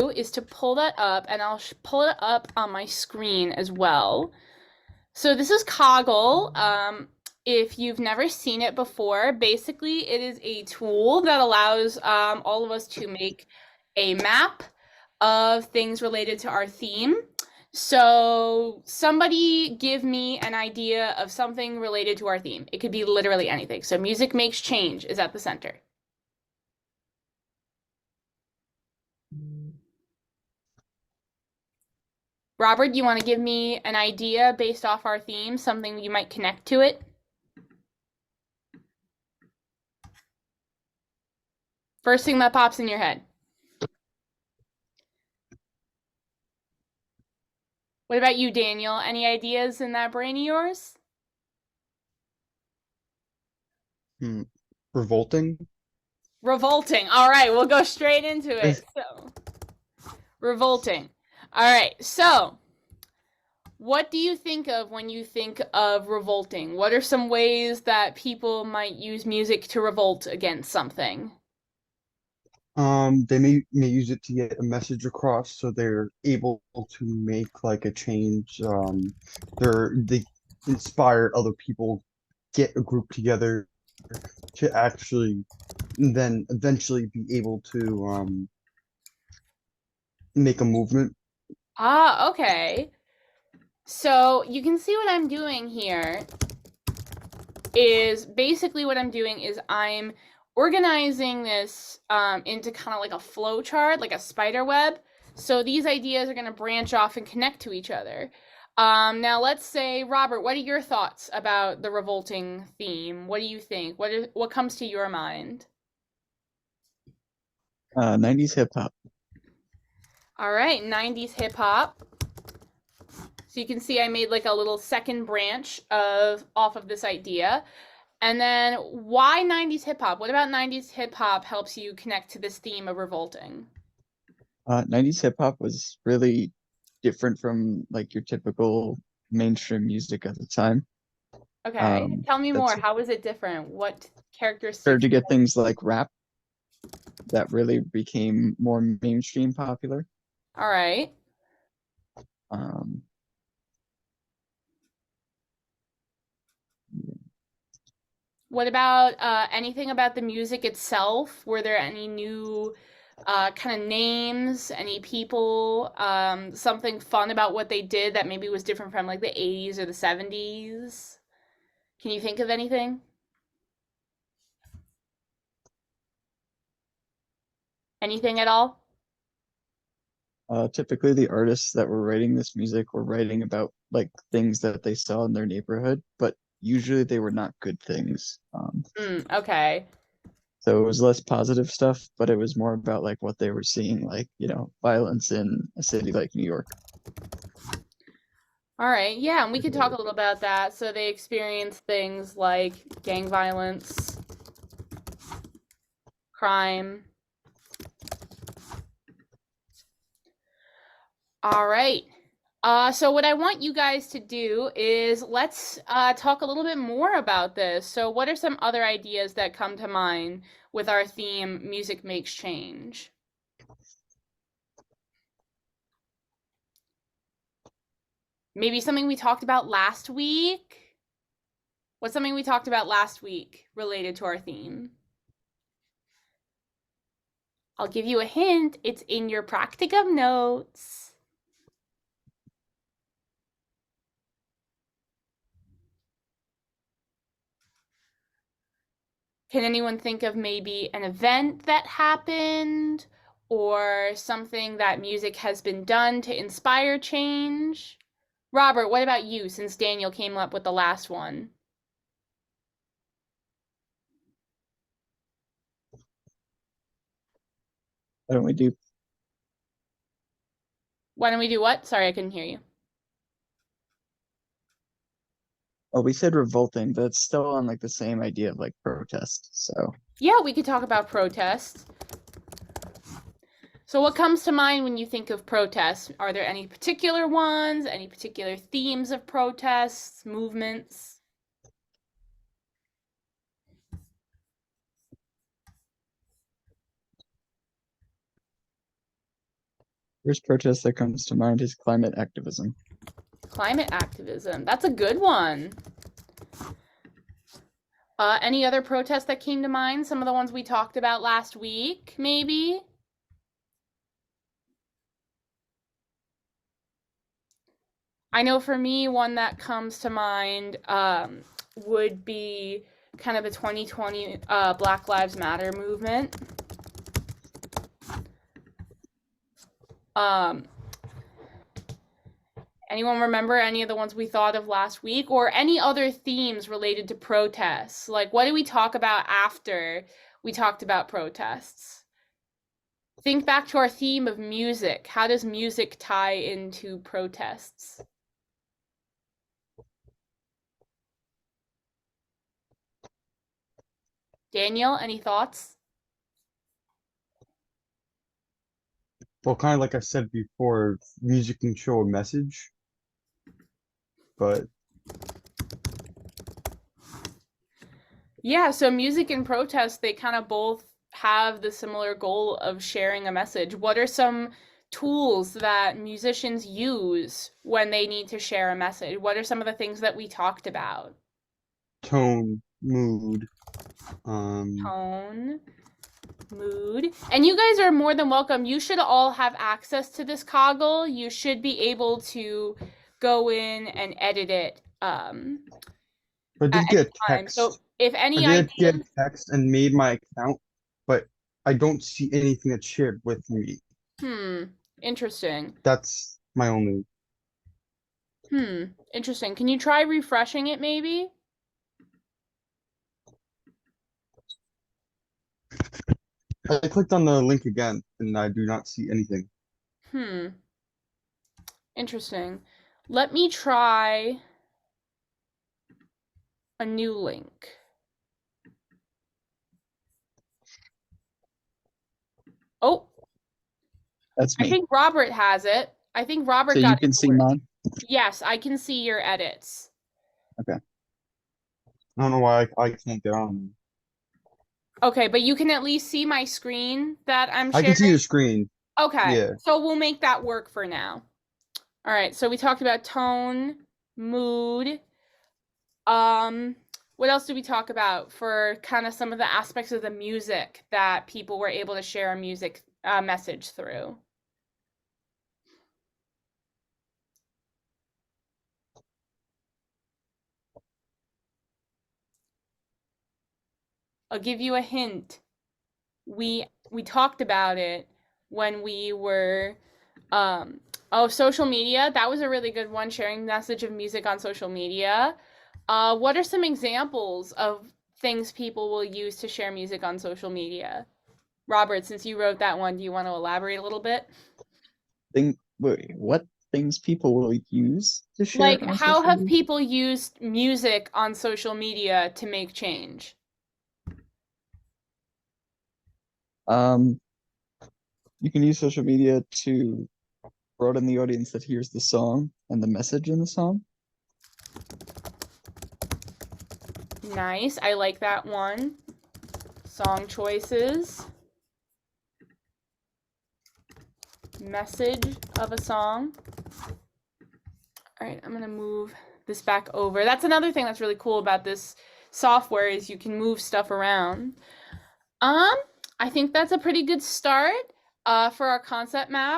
is to pull that up, and I'll pull it up on my screen as well. So this is Coggle. If you've never seen it before, basically it is a tool that allows all of us to make a map of things related to our theme. So somebody give me an idea of something related to our theme. It could be literally anything. So music makes change is at the center. Robert, you want to give me an idea based off our theme, something you might connect to it? First thing that pops in your head. What about you, Daniel? Any ideas in that brain of yours? Hmm. Revolting? Revolting. All right, we'll go straight into it. So, revolting. All right, so what do you think of when you think of revolting? What are some ways that people might use music to revolt against something? They may use it to get a message across, so they're able to make like a change. They inspire other people, get a group together to actually then eventually be able to make a movement. Ah, okay. So you can see what I'm doing here is basically what I'm doing is I'm organizing this into kind of like a flow chart, like a spider web. So these ideas are going to branch off and connect to each other. Now let's say, Robert, what are your thoughts about the revolting theme? What do you think? What comes to your mind? 90s hip hop. All right, 90s hip hop. So you can see I made like a little second branch of off of this idea. And then why 90s hip hop? What about 90s hip hop helps you connect to this theme of revolting? 90s hip hop was really different from like your typical mainstream music at the time. Okay. Tell me more. That's How is it different? What started characteristics? to get things like rap that really became more mainstream popular. All right. Um, What about anything about the music itself? Were there any new kind of names, any people, something fun about what they did that maybe was different from like the 80s or the 70s? Can you think of anything? Anything at all? Typically, the artists that were writing this music were writing about like things that they saw in their neighborhood, but usually they were not good things. Okay. So it was less positive stuff, but it was more about like what they were seeing, like, violence in a city like New York. All right. Yeah, and we could talk a little about that. So they experience things like gang violence, crime. All right. So what I want you guys to do is let's talk a little bit more about this. So what are some other ideas that come to mind with our theme, Music Makes Change? Maybe something we talked about last week? What's something we talked about last week related to our theme? I'll give you a hint. It's in your practicum notes. Can anyone think of maybe an event that happened or something that music has been done to inspire change? Robert, what about you since Daniel came up with the last one? Why don't we do Why don't we do what? Sorry, I couldn't hear you. Well, we said revolting, but it's still on like the same idea of like protest. So Yeah, we could talk about protests. So, what comes to mind when you think of protests? Are there any particular ones, any particular themes of protests, movements? First protest that comes to mind is climate activism. Climate activism. That's a good one. Any other protests that came to mind? Some of the ones we talked about last week, maybe? I know for me, one that comes to mind would be kind of the 2020 Black Lives Matter movement. Um, Anyone remember any of the ones we thought of last week, or any other themes related to protests? Like, what did we talk about after we talked about protests? Think back to our theme of music. How does music tie into protests? Daniel, any thoughts? Well, kind of like I said before, music can show a message, but Yeah, so music and protest, they kind of both have the similar goal of sharing a message. What are some tools that musicians use when they need to share a message? What are some of the things that we talked about? tone, mood, um, Tone, mood. And you guys are more than welcome. You should all have access to this coggle. You should be able to go in and edit it I at did any get a time. So text. if I any did get ideas, a text and made my account, but I don't see anything that's shared with me. interesting. That's my only. Interesting. Can you try refreshing it maybe? I clicked on the link again and I do not see anything. Hmm, interesting. Let me try a new link. Oh, That's I me. think Robert has it. I think Robert So you got it can to see work. mine. Yes, I can see your edits. Okay. I don't know why I can't get on. Okay, but you can at least see my screen that I'm I can see sharing. your screen. Okay, Yeah. so we'll make that work for now. All right, so we talked about tone, mood. Um, what else did we talk about for kind of some of the aspects of the music that people were able to share a music message through? I'll give you a hint. We talked about it when we were social media. That was a really good one, sharing message of music on social media. What are some examples of things people will use to share music on social media? Robert, since you wrote that one, do you want to elaborate a little bit? Wait, what things people will use to share Like, on how social have media? people used music on social media to make change? Um, you can use social media to broaden the audience that hears the song and the message in the song. Nice. I like that one. Song choices. Message of a song. All right, I'm gonna move this back over. That's another thing that's really cool about this software is you can move stuff around. Um, I think that's a pretty good start for our concept map.